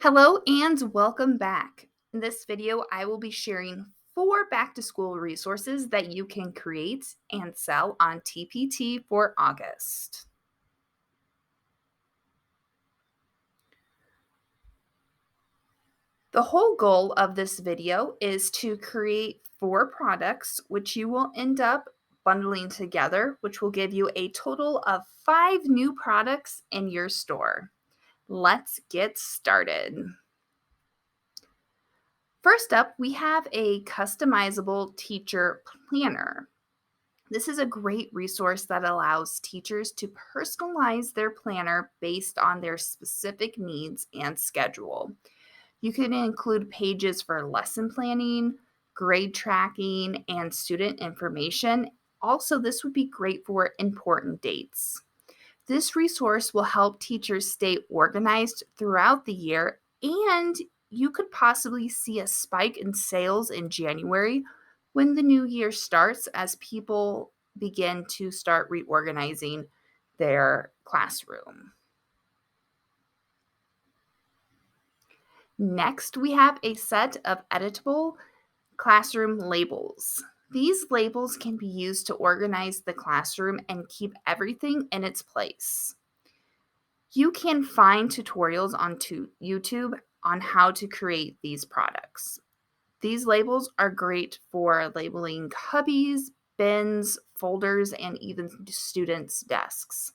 Hello and welcome back. In this video, I will be sharing 4 back-to-school resources that you can create and sell on TPT for August. The whole goal of this video is to create 4 products, which you will end up bundling together, which will give you a total of 5 new products in your store. Let's get started. First up, we have a customizable teacher planner. This is a great resource that allows teachers to personalize their planner based on their specific needs and schedule. You can include pages for lesson planning, grade tracking, and student information. Also, this would be great for important dates. This resource will help teachers stay organized throughout the year, and you could possibly see a spike in sales in January when the new year starts as people begin to start reorganizing their classroom. Next, we have a set of editable classroom labels. These labels can be used to organize the classroom and keep everything in its place. You can find tutorials on YouTube on how to create these products. These labels are great for labeling cubbies, bins, folders, and even students' desks.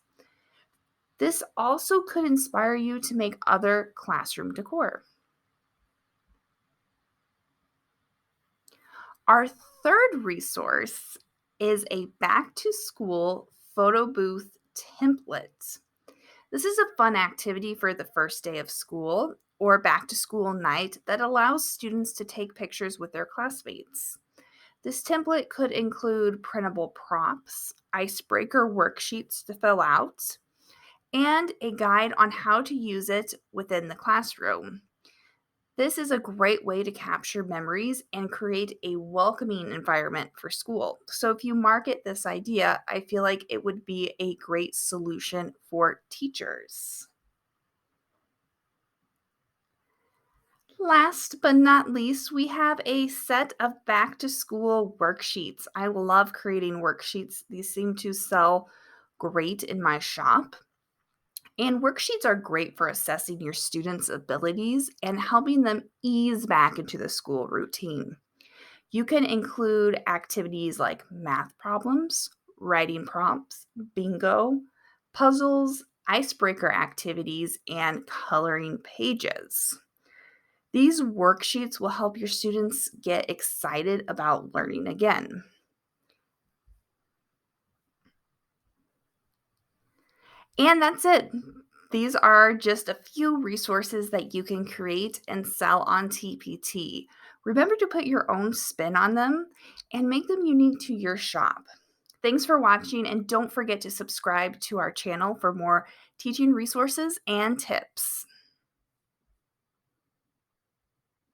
This also could inspire you to make other classroom decor. Our third resource is a back to school photo booth template. This is a fun activity for the first day of school or back to school night that allows students to take pictures with their classmates. This template could include printable props, icebreaker worksheets to fill out, and a guide on how to use it within the classroom. This is a great way to capture memories and create a welcoming environment for school. So, if you market this idea, I feel like it would be a great solution for teachers. Last but not least, we have a set of back to school worksheets. I love creating worksheets, these seem to sell great in my shop. And worksheets are great for assessing your students' abilities and helping them ease back into the school routine. You can include activities like math problems, writing prompts, bingo, puzzles, icebreaker activities, and coloring pages. These worksheets will help your students get excited about learning again. And that's it. These are just a few resources that you can create and sell on TPT. Remember to put your own spin on them and make them unique to your shop. Thanks for watching, and don't forget to subscribe to our channel for more teaching resources and tips.